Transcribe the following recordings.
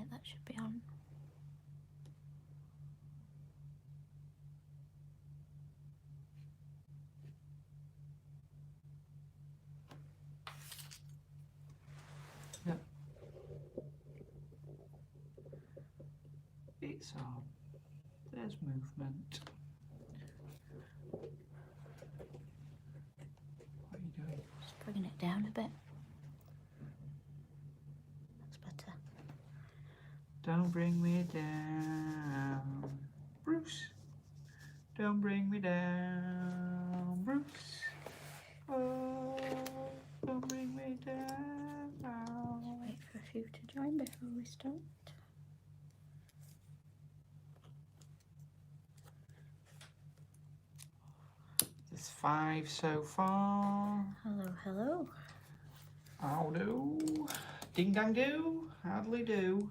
Right, that should be on. Yep. It's on. There's movement. What are you doing? Just bringing it down a bit. That's better. Don't bring me down, Bruce. Don't bring me down, Bruce. Oh, don't bring me down. Wait for a few to join before we start. There's 5 so far. Hello, hello. How do? Ding dang do. Hardly do.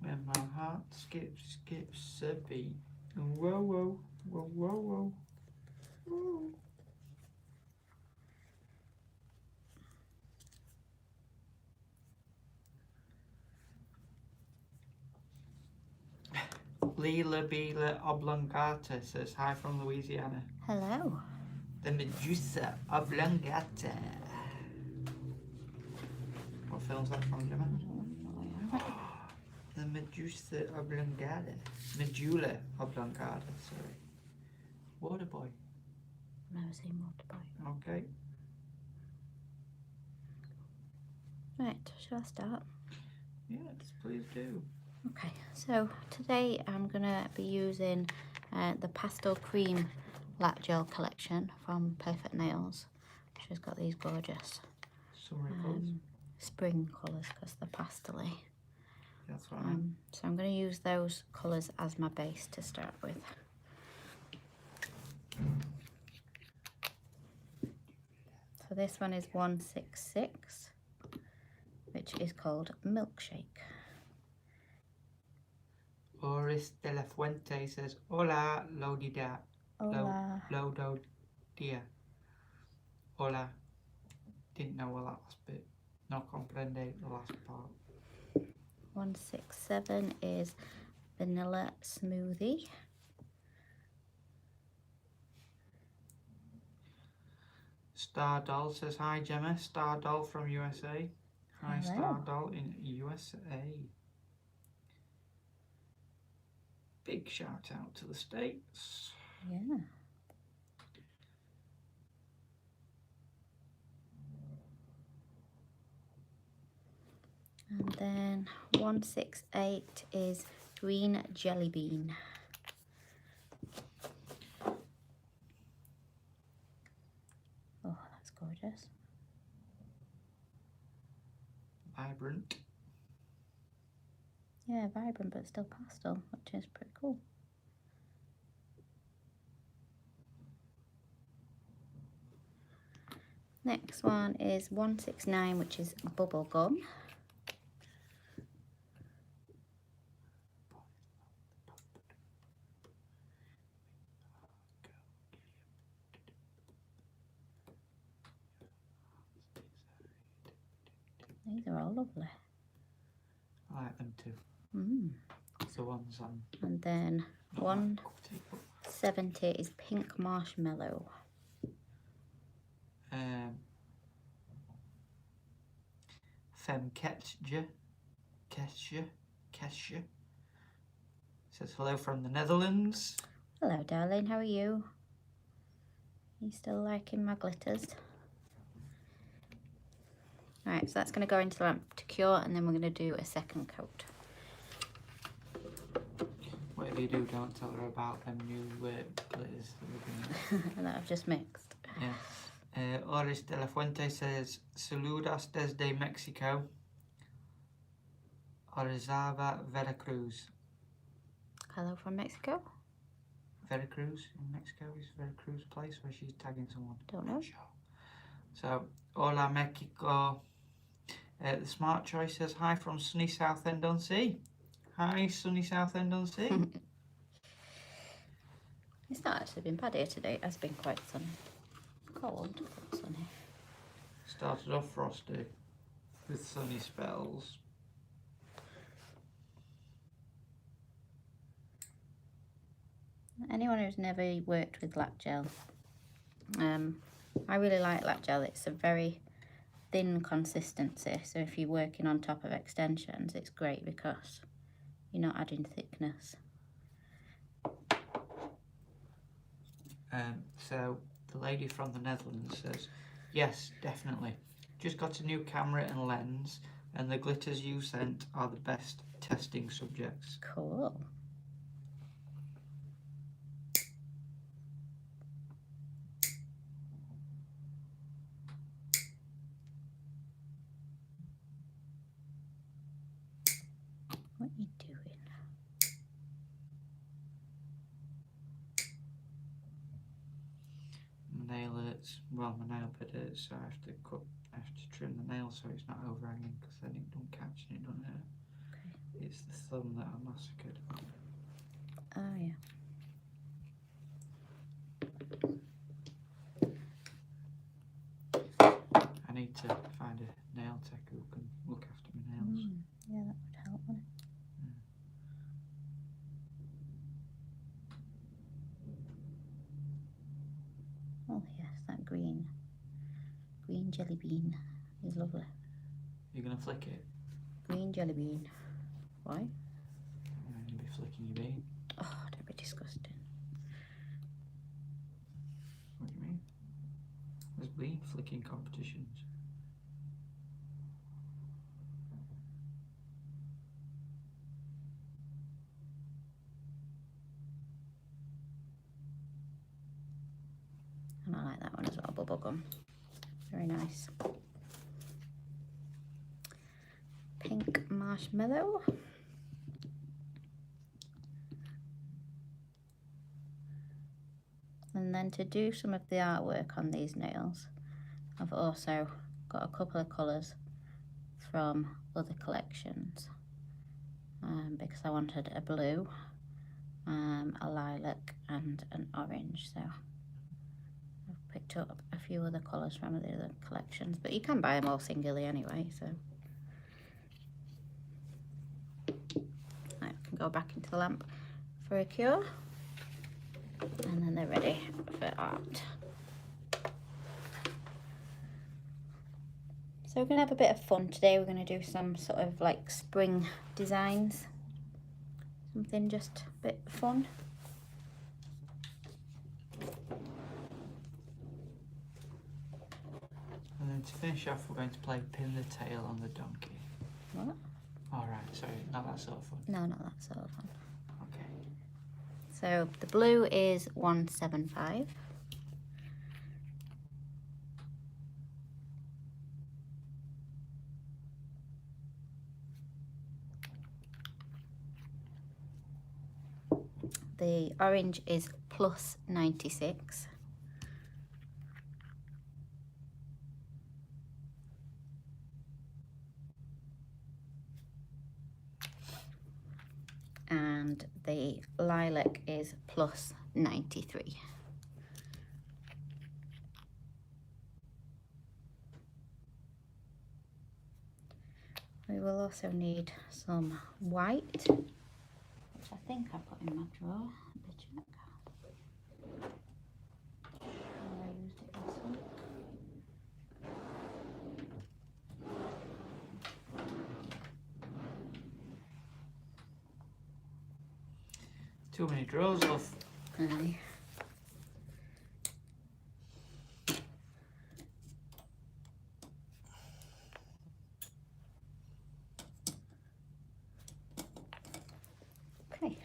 When my heart skips a beat. Whoa, whoa, whoa, whoa, whoa. Whoa. Leela Beela Oblongata says hi from Louisiana. Hello. The Medusa Oblongata. What film's that from, Gemma? The Medusa Oblongata. Medulla Oblongata, sorry. Waterboy. Never seen Waterboy. Okay. Right, shall I start? Yes, please do. Okay, so today I'm going to be using the Pastel Cream Lac Gel collection from Perfect Nails, which has got these gorgeous Summer colours. spring colours because they're pastel-y. That's what I mean. So I'm going to use those colours as my base to start with. So this one is 166, which is called Milkshake. Oris de la Fuente says, Hola, Lodida. Hola. Lodo dia. Hola. Didn't know what that last bit. No comprende the last part. 167 is Vanilla Smoothie. Star Doll says, hi Gemma. Star Doll from USA. Hi, Hello. Star Doll in USA. Big shout out to the States. Yeah. And then 168 is Green Jelly Bean. Oh, that's gorgeous. Vibrant. Yeah, vibrant but still pastel, which is pretty cool. Next one is 169, which is Bubble Gum. These are all lovely. I like them too. The ones on. And then 170 is Pink Marshmallow. Fem Kesje says hello from the Netherlands. Hello, darling. How are you? You still liking my glitters? Right, so that's going to go into the lamp to cure, and then we're going to do a second coat. Whatever you do, don't tell her about them new glitters that we're doing. That I've just mixed. Yeah. Oris de la Fuente says, saludos desde Mexico. Orizaba, Veracruz. Hello from Mexico. Veracruz in Mexico. Is Veracruz a place where she's tagging someone? Don't know. Sure. So, hola Mexico. The smart choice says hi from sunny Southend-on-Sea. Hi, sunny Southend-on-Sea. It's not actually been bad here today. It has been quite sunny. Cold, but sunny. Started off frosty with sunny spells. Anyone who's never worked with lac gel, I really like lac gel. It's a very thin consistency, so if you're working on top of extensions, it's great because you're not adding thickness. So the lady from the Netherlands says, yes, definitely. Just got a new camera and lens, and the glitters you sent are the best testing subjects. Cool. What are you doing? Nail it. Well, my nail bit it, so I have to trim the nail so it's not overhanging, because then it don't catch and it don't hurt. Okay. It's the thumb that I massacred. Oh yeah. I need to find a nail tech who can look after my nails. Yeah, that would help, wouldn't it? Oh yes, that green jelly bean is lovely. You're gonna flick it? Green jelly bean. Why? You'll be flicking your bean. Oh, don't be disgusting. What do you mean? There's bean flicking competitions. And I like that one as well, bubblegum. Very nice. Pink marshmallow. And then to do some of the artwork on these nails, I've also got a couple of colours from other collections, because I wanted a blue, a lilac and an orange, so I've picked up a few other colours from the other collections, but you can buy them all singly anyway, so I can go back into the lamp for a cure, and then they're ready for art. So we're going to have a bit of fun today. We're going to do some sort of like spring designs. Something just a bit fun. And then to finish off, we're going to play pin the tail on the donkey. What? Alright, sorry, not that sort of fun. No, not that sort of fun. Okay. So the blue is 175. The orange is plus 96. And the lilac is plus 93. We will also need some white, which I think I put in my drawer. Let me check. I used it this week. Too many drawers off. Aye. Okay.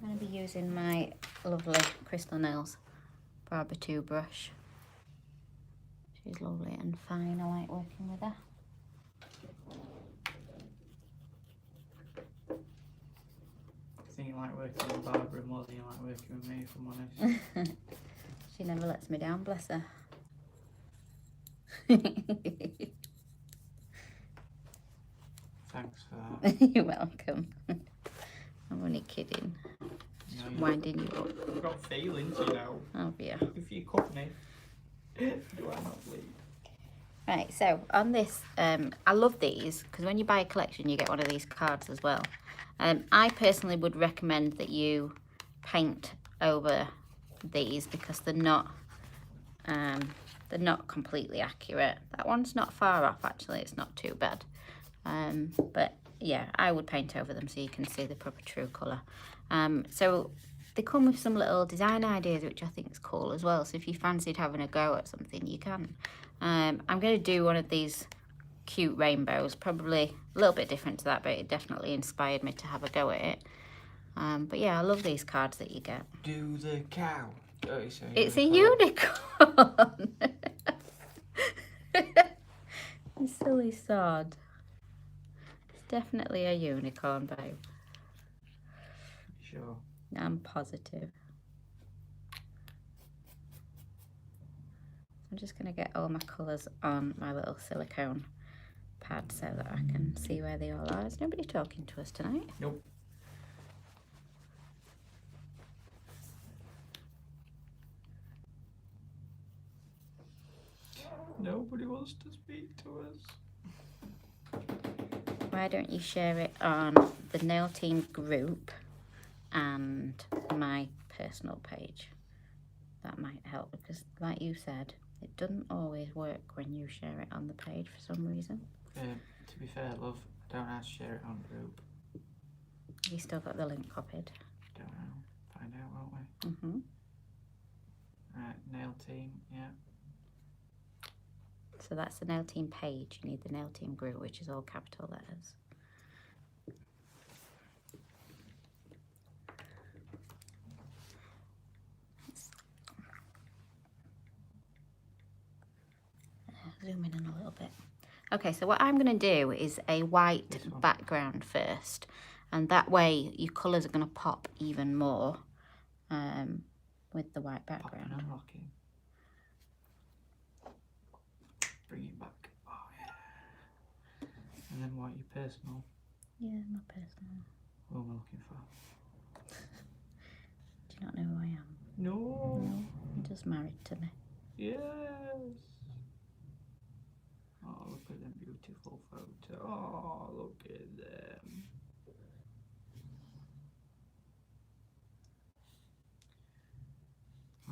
I'm going to be using my lovely Crystal Nails Barber 2 brush. She's lovely and fine. I like working with her. like working with Barbara more than you like working with me, if I'm honest. She never lets me down, bless her. Thanks for that. You're welcome. I'm only kidding. Just winding you up. I've got feelings, you know. Oh dear. If you cut me, do I not bleed? Right, so on this, I love these because when you buy a collection, you get one of these cards as well. I personally would recommend that you paint over these because they're not completely accurate. That one's not far off, actually. It's not too bad. But yeah, I would paint over them so you can see the proper true colour. So they come with some little design ideas, which I think is cool as well. So if you fancied having a go at something, you can. I'm going to do one of these cute rainbows, probably a little bit different to that, but it definitely inspired me to have a go at it. But yeah, I love these cards that you get. Do the cow. Oh, it's a unicorn. You silly sod. It's definitely a unicorn, babe. Sure. I'm positive. I'm just going to get all my colours on my little silicone pad so that I can see where they all are. Is nobody talking to us tonight? Nope. Nobody wants to speak to us. Why don't you share it on the Nail Team group and my personal page? That might help because, like you said, it doesn't always work when you share it on the page for some reason. To be fair, love, I don't have to share it on group. You still got the link copied? Don't know. Find out, won't we? Mm-hmm. Right, Nail Team, yeah. So that's the Nail Team page. You need the Nail Team group, which is all capital letters. Zoom in a little bit. Okay, so what I'm going to do is a white background first, and that way your colours are going to pop even more with the white background. Popping and locking. Bring it back. Oh yeah. And then what, your personal? Yeah, my personal. Who am I looking for? Do you not know who I am? No. No, you're just married to me. Yes. Oh, look at them beautiful photos. Oh, look at them.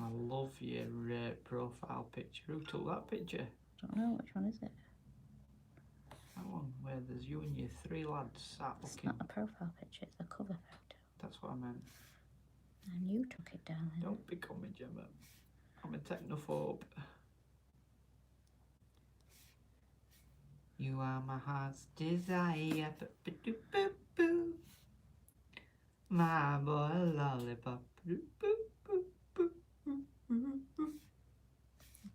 I love your profile picture. Who took that picture? I don't know, which one is it? That one where there's you and your three lads sat It's looking. not a profile picture, it's a cover photo. That's what I meant. And you took it, darling. Don't become a Gemma. I'm a technophobe. You are my heart's desire. Ba-ba-doo-boo-boo. My boy lollipop.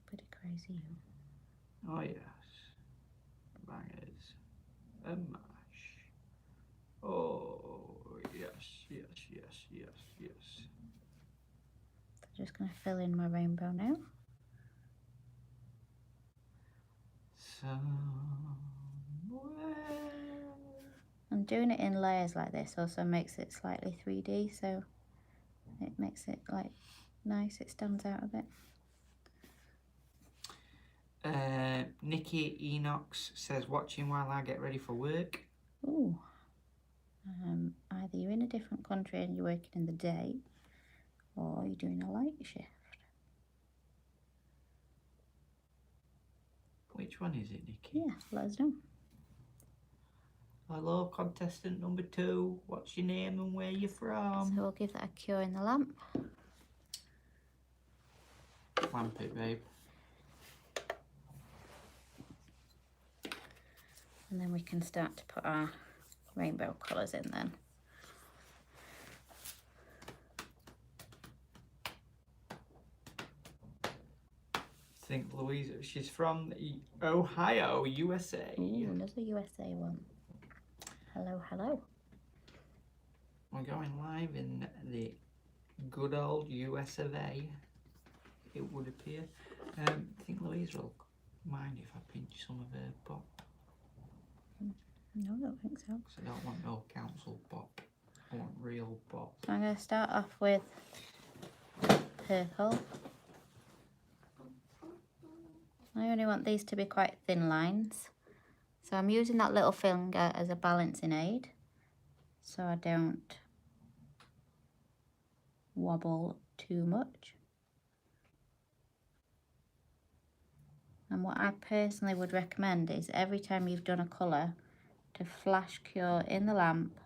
Pretty crazy, you. Oh yes. Bangers. And mash. Oh yes, yes, yes, yes, yes. So just going to fill in my rainbow now. Somewhere. And doing it in layers like this also makes it slightly 3D, so it makes it like nice, it stands out a bit. Nikki Enox says, watching while I get ready for work. Ooh. Either you're in a different country and you're working in the day, or you're doing a light shift. Which one is it, Nikki? Yeah, let us know. Hello, contestant number 2. What's your name and where you from? So we'll give that a cure in the lamp. Lamp it, babe. And then we can start to put our rainbow colours in then. I think Louisa, she's from Ohio, USA. Ooh, another USA one. Hello, hello. We're going live in the good old US of A, it would appear. I think Louise will mind if I pinch some of her pop. No, I don't think so. Because I don't want no council pop. I want real pop. So I'm going to start off with purple. I only want these to be quite thin lines. So I'm using that little finger as a balancing aid, so I don't wobble too much. And what I personally would recommend is every time you've done a colour to flash cure in the lamp,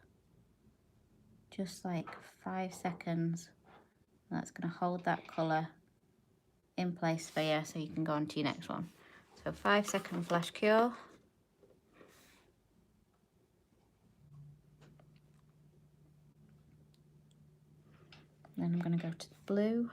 just like 5 seconds. That's going to hold that colour in place for you so you can go on to your next one. So 5-second flash cure. Then I'm going to go to the blue.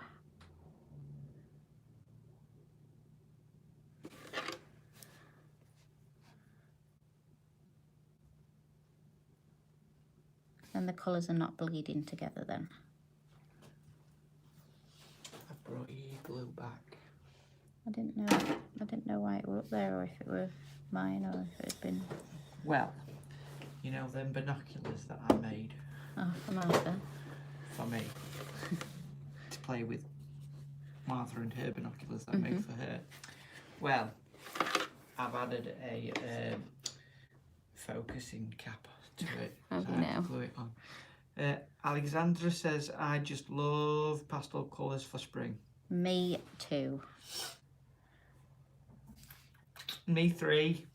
And the colours are not bleeding together then. I brought you glue back. I didn't know why it were up there, or if it were mine, or if it had been... Well, you know them binoculars that I made? Oh, for Martha. For me. To play with Martha and her binoculars that I made for her. Well, I've added a focusing cap to it. Oh, so I have to glue it on. Alexandra says, I just love pastel colours for spring. Me too. Me 3.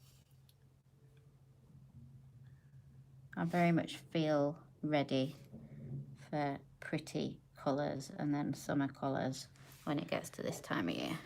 I very much feel ready for pretty colours and then summer colours when it gets to this time of year.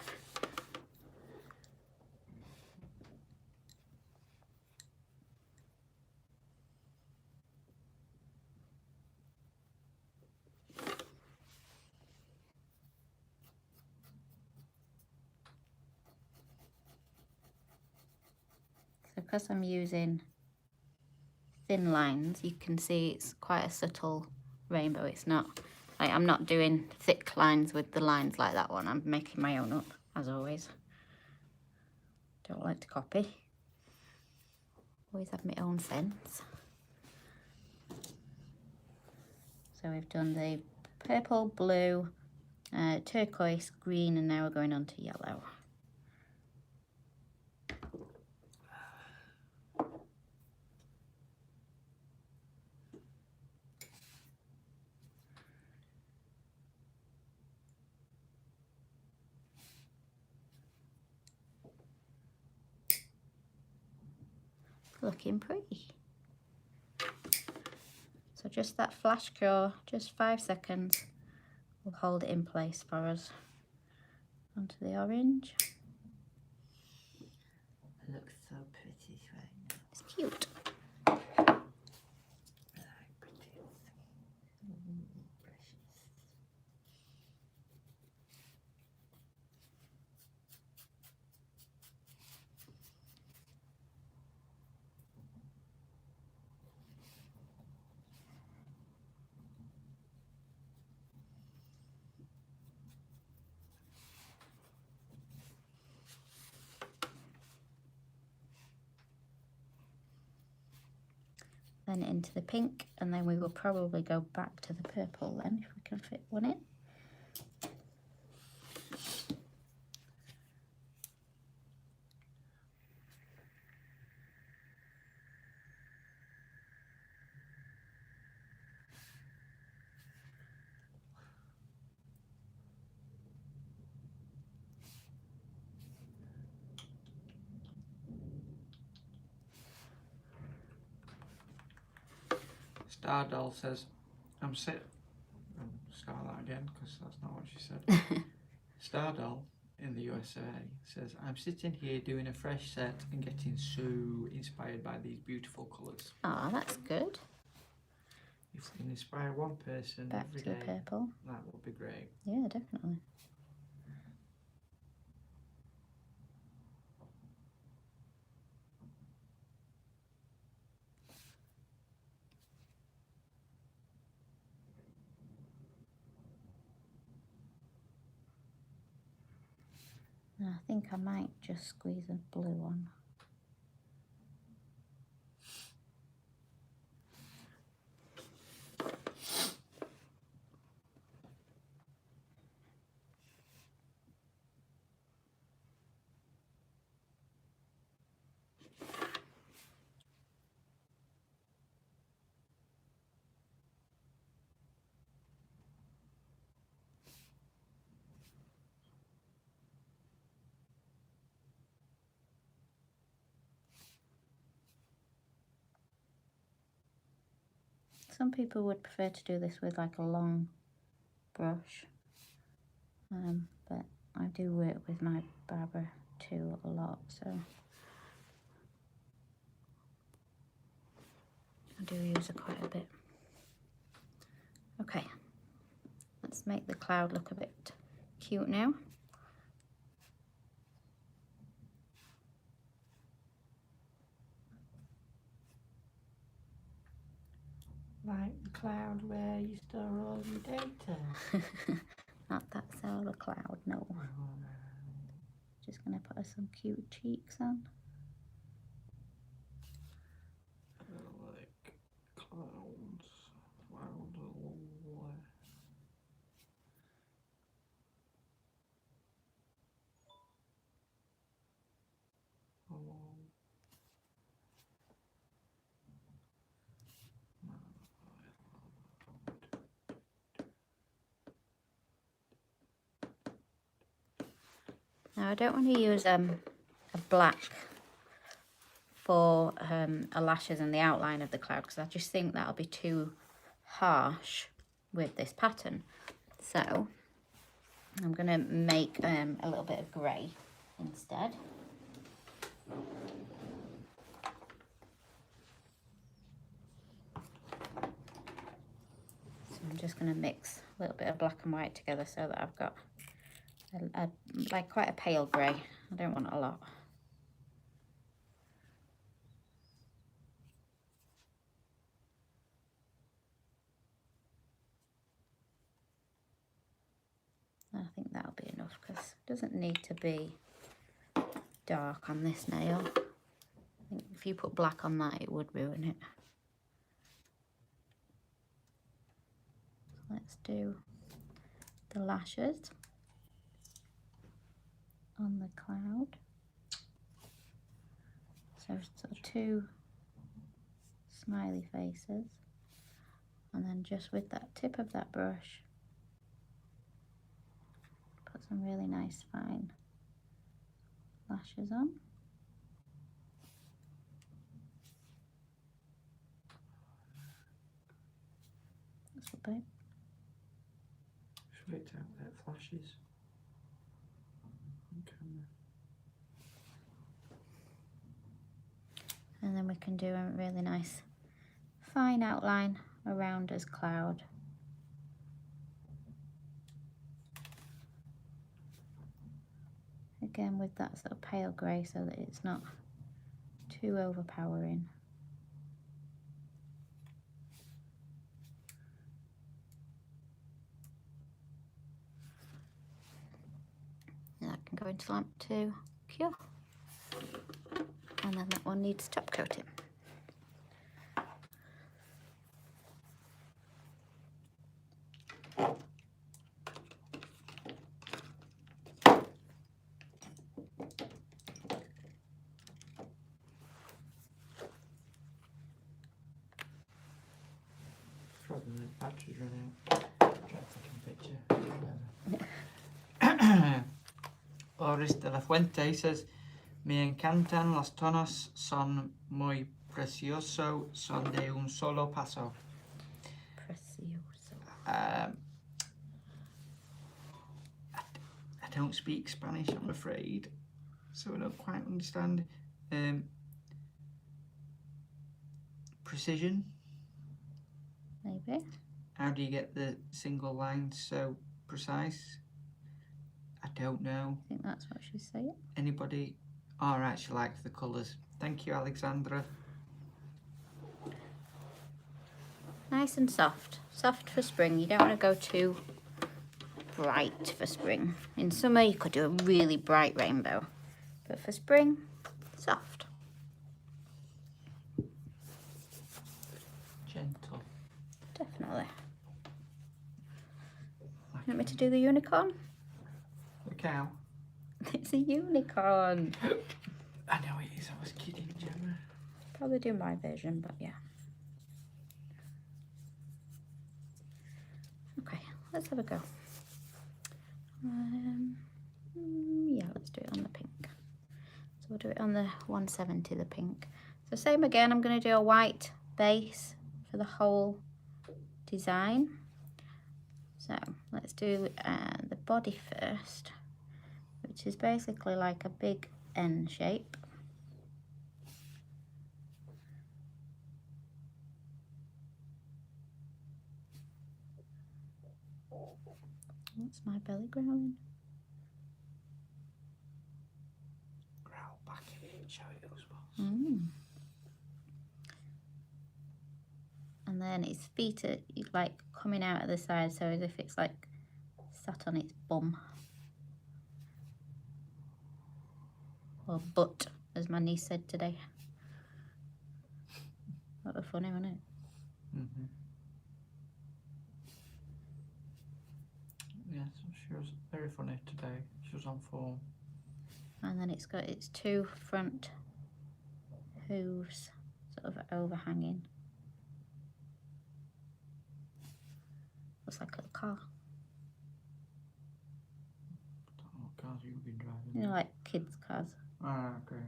So because I'm using thin lines, you can see it's quite a subtle rainbow. It's not like I'm not doing thick lines with the lines like that one. I'm making my own up, as always. Don't like to copy. Always have my own sense. So we've done the purple, blue, turquoise, green, and now we're going on to yellow. Looking pretty. So just that flash cure, just 5 seconds, will hold it in place for us. Onto the orange. It looks so pretty right now. It's cute. I like pretty. Precious. Then into the pink, and then we will probably go back to the purple then, if we can fit one in. Stardoll says, I'm sit. Start that again because that's not what she said. Stardoll in the USA says, I'm sitting here doing a fresh set and getting so inspired by these beautiful colours. Oh, that's good. If we can inspire one person Back every to the day, purple. that would be great. Yeah, definitely. And I think I might just squeeze a blue on. Some people would prefer to do this with like a long brush, but I do work with my barber tool a lot, so I do use it quite a bit. Okay, let's make the cloud look a bit cute now. Like the cloud where you store all your data. Not that solar cloud, no. Just gonna put some cute cheeks on. Like clouds. Clouds all along. Now I don't want to use a black for a lashes and the outline of the cloud, because I just think that'll be too harsh with this pattern. So I'm going to make a little bit of grey instead. So I'm just going to mix a little bit of black and white together so that I've got like quite a pale grey. I don't want a lot. I think that'll be enough, because it doesn't need to be dark on this nail. I think if you put black on that, it would ruin it. So let's do the lashes on the cloud. So sort of two smiley faces, and then just with that tip of that brush, put some really nice fine lashes on. That's what big. Just wait out there, flashes. Okay. And then we can do a really nice fine outline around his cloud. Again with that sort of pale grey so that it's not too overpowering. And that can go into lamp to cure. And then that one needs top coating. Probably the battery's run out. Try taking a picture. Oris de la Fuente says, me encantan los tonos, son muy precioso, son de un solo paso. Precioso. I don't speak Spanish, I'm afraid, so I don't quite understand. Precision? Maybe. How do you get the single line so precise? I don't know. I think that's what she's saying. Anybody? Oh, I actually like the colours. Thank you, Alexandra. Nice and soft. Soft for spring. You don't want to go too bright for spring. In summer you could do a really bright rainbow, but for spring, soft. Gentle. Definitely. You want me to do the unicorn? The cow. It's a unicorn. I know it is, I was kidding, Gemma. Probably do my version, but yeah. Okay, let's have a go. Yeah, let's do it on the pink. So we'll do it on the 170, the pink. So same again, I'm going to do a white base for the whole design. So let's do the body first, which is basically like a big N shape. What's my belly growling? Growl back in it and show it us, boss. And then its feet are like coming out at the side, so as if it's like sat on its bum. Or butt, as my niece said today. That was funny, wasn't it? Mm-hmm. Yes, she was very funny today. She was on form. And then it's got its two front hooves sort of overhanging. Looks like a little car. I don't know what cars you've been driving. You know, like kids' cars. Ah, okay.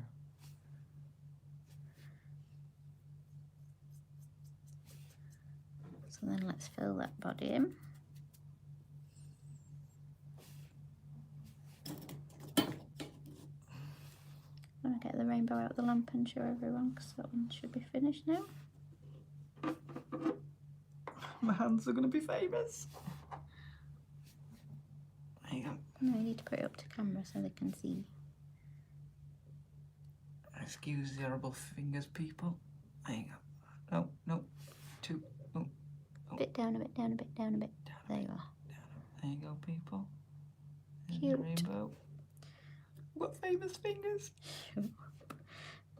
So then let's fill that body in. I'm going to get the rainbow out of the lamp and show everyone, because that one should be finished now. My hands are going to be famous. There you go. No, you need to put it up to camera so they can see. Excuse the horrible fingers, people. There you go. No, no. Two. No. A bit down, a bit down, a bit down, a bit. There you are. There you go, people. There's Cute. the rainbow. What famous fingers?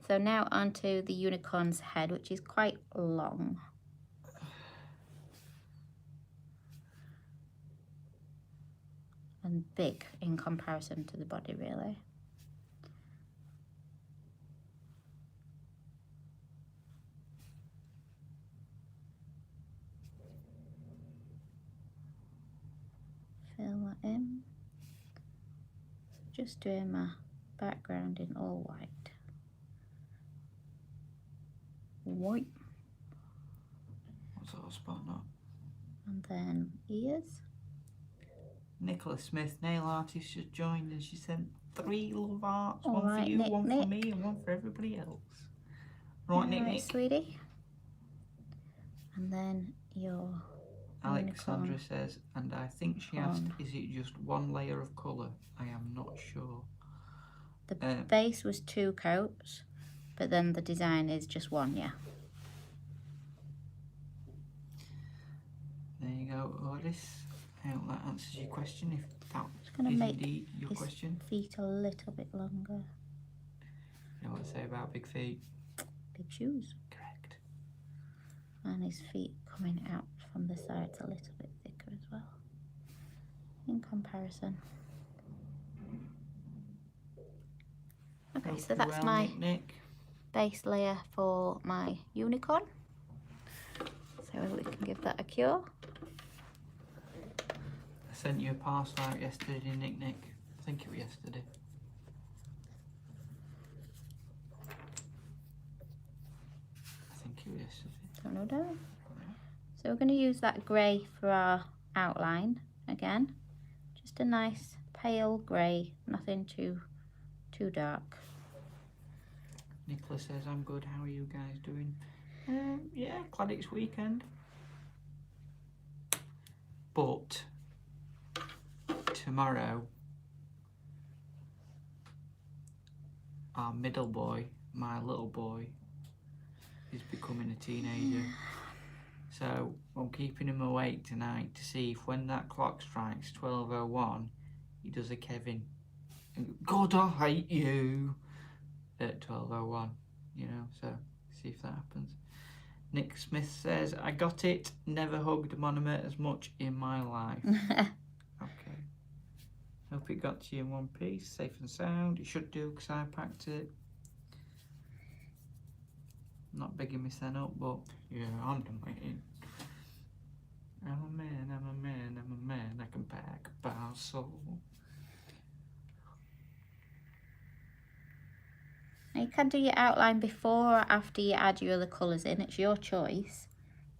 So now onto the unicorn's head, which is quite long. And big in comparison to the body, really. Fill that in. Just doing my background in all white. White. What's that spot not? And then ears. Nicola Smith, nail artist, just joined and she sent 3 love hearts. All One right, for you, Nick, one Nick. for me, and one for everybody else. Right, Nick, Alright, Nick. sweetie. And then your Alexandra unicorn. says, and I think she asked, is it just one layer of colour? I am not sure. The base was 2 coats, but then the design is just 1, yeah. There you go, Otis. I hope that answers your question, if that Just gonna is make indeed your his question. feet a little bit longer. You know what to say about big feet? Big shoes. Correct. And his feet coming out from the sides a little bit thicker as well, in comparison. Okay, so that's well, my Nick. base layer for my unicorn. So we can give that a cure. I sent you a parcel out yesterday, Nick. I think it was yesterday. Don't know, darling. So we're going to use that grey for our outline again. Just a nice pale grey, nothing too dark. Nicola says, I'm good. How are you guys doing? Yeah, glad it's weekend. But tomorrow, our middle boy, my little boy, is becoming a teenager. So I'm keeping him awake tonight to see if when that clock strikes 12:01, he does a Kevin. God, I hate you at 12:01. You know, so see if that happens. Nick Smith says, I got it. Never hugged Monomer as much in my life. Okay. Hope it got to you in one piece, safe and sound. It should do because I packed it. Not bigging my son up, but yeah, I'm the man. I'm a man, I'm a man, I'm a man. I can pack a parcel. You can do your outline before or after you add your other colours in. It's your choice.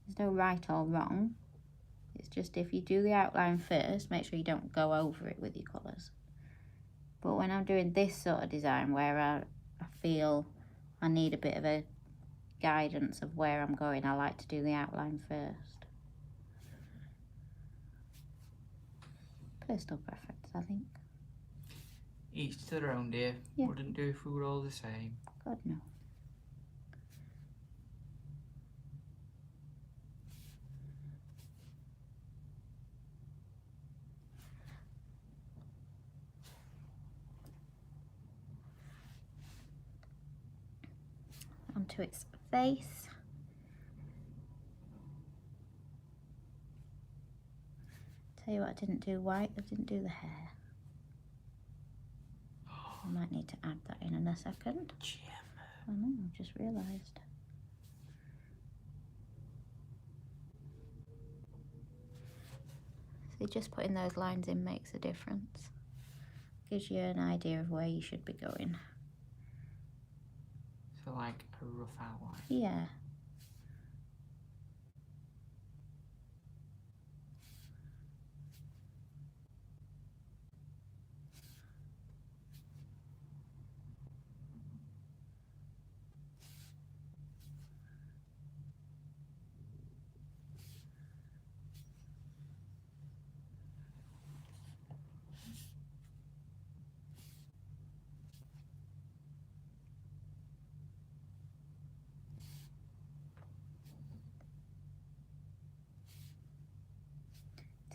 There's no right or wrong. It's just if you do the outline first, make sure you don't go over it with your colours. But when I'm doing this sort of design where I feel I need a bit of a guidance of where I'm going, I like to do the outline first. Personal preference, I think. Each to their own, dear. Yeah. Wouldn't do if we were all the same. God, no. Onto its face. Tell you what, I didn't do white, I didn't do the hair. I might need to add that in a second. Jim. I know, I've just realised. See, just putting those lines in makes a difference. Gives you an idea of where you should be going. So like a rough outline. Yeah.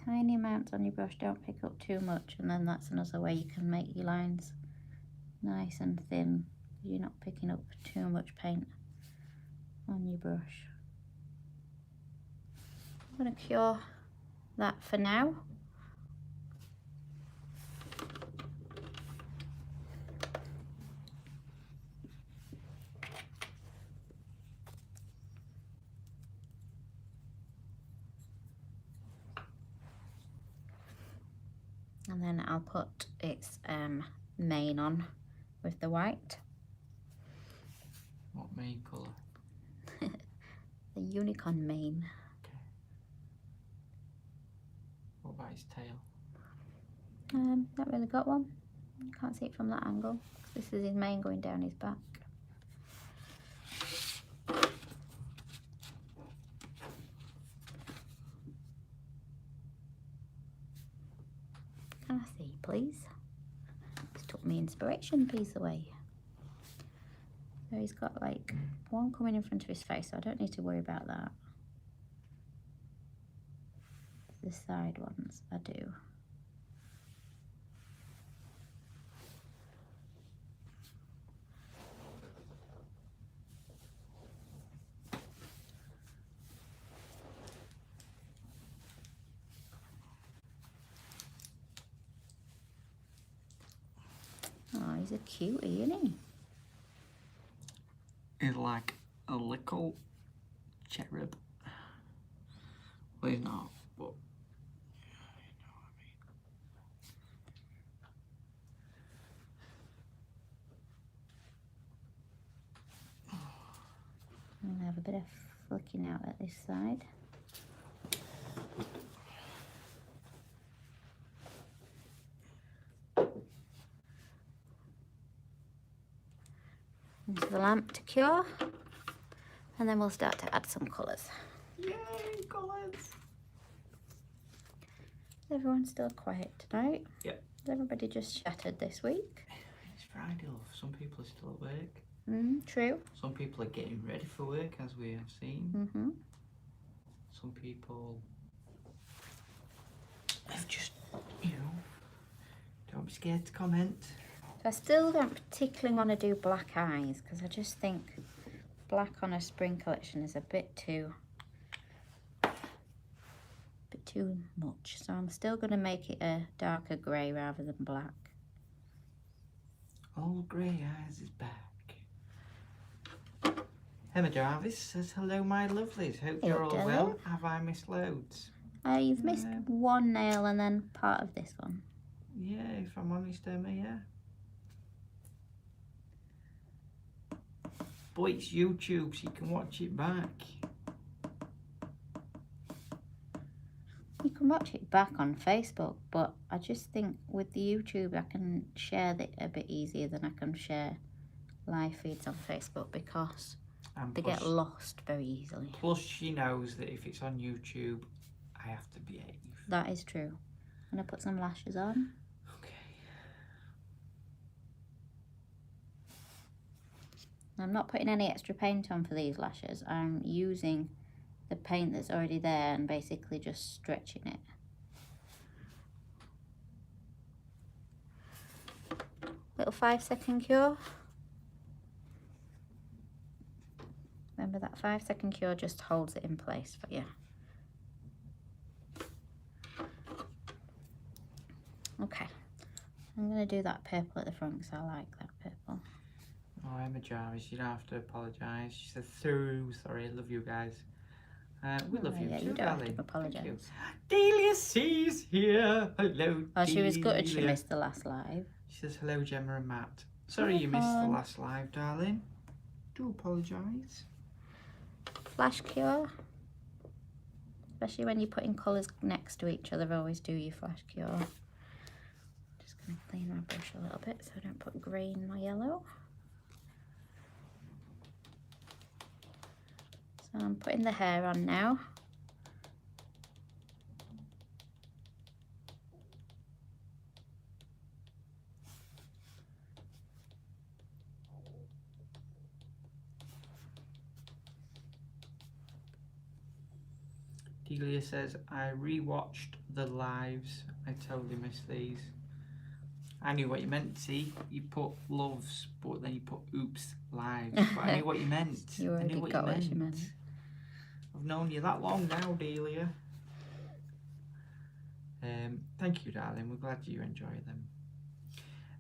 Tiny amounts on your brush, don't pick up too much, and then that's another way you can make your lines nice and thin. You're not picking up too much paint on your brush. I'm going to cure that for now. And then I'll put its mane on with the white. What main colour? The unicorn mane. Okay. What about his tail? Not really got one. You can't see it from that angle. This is his mane going down his back. Can I see, please? Just took my inspiration piece away. So he's got like one coming in front of his face, so I don't need to worry about that. The side ones, I do. Oh, he's a cutie, isn't he? He's like a little cherub. Well, he's not, but you know what I mean. I'm gonna have a bit of flicking out at this side. Into the lamp to cure, and then we'll start to add some colours. Yay, colours! Is everyone still quiet tonight? Yep. Has everybody just shattered this week? It's Friday, love. Some people are still at work. True. Some people are getting ready for work, as we have seen. some people have just, you know, don't be scared to comment. So I still don't particularly want to do black eyes because I just think black on a spring collection is a bit too much. So I'm still going to make it a darker grey rather than black. Old grey eyes is back. Emma Jarvis says, hello my lovelies, hope Hey you're up, all darling. well. Have I missed loads? You've missed one nail and then part of this one. Yeah, if I'm honest, Emma, yeah. But it's YouTube, so you can watch it back. You can watch it back on Facebook, but I just think with the YouTube I can share it a bit easier than I can share live feeds on Facebook because they get lost very easily. Plus she knows that if it's on YouTube, I have to behave. That is true. I'm going to put some lashes on. Okay. I'm not putting any extra paint on for these lashes. I'm using the paint that's already there and basically just stretching it. Little 5-second cure. Remember that 5-second cure just holds it in place for you. Okay, I'm going to do that purple at the front because I like that purple. Oh, Emma Jarvis, you don't have to apologise. She said, sorry, I love you guys. We love you yeah, too, you don't darling. have to apologise. Delia C's here. Hello, Oh, she was Delia. gutted she missed the last live. She says, hello, Gemma and Matt. Sorry you missed the last live, darling. Do apologise. Flash cure. Especially when you're putting colours next to each other, always do your flash cure. Just going to clean my brush a little bit so I don't put grey in my yellow. So I'm putting the hair on now. Delia says, I rewatched the lives. I totally missed these. I knew what you meant, see? You put loves, but then you put oops, lives. But I knew what you meant. You already got what you meant. I've known you that long now, Delia. Thank you, darling. We're glad you enjoy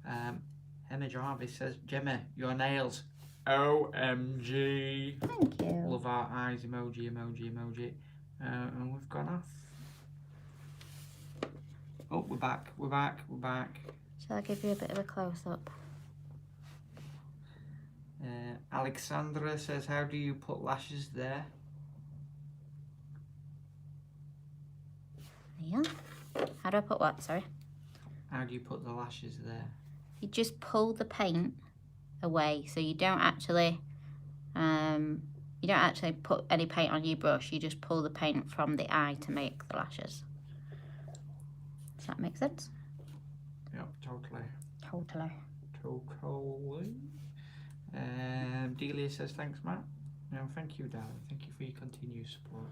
them. Emma Jarvis says, Gemma, your nails. OMG. Thank you. Love our eyes emoji, emoji, emoji. And we've gone off. Oh, we're back, we're back, we're back. Shall I give you a bit of a close-up? Alexandra says, how do you put lashes there? Yeah. How do I put what, sorry? How do you put the lashes there? You just pull the paint away, so you don't actually put any paint on your brush. You just pull the paint from the eye to make the lashes. Does that make sense? Yep, totally. Totally. Totally. Delia says, thanks, Matt. No, thank you, darling. Thank you for your continued support.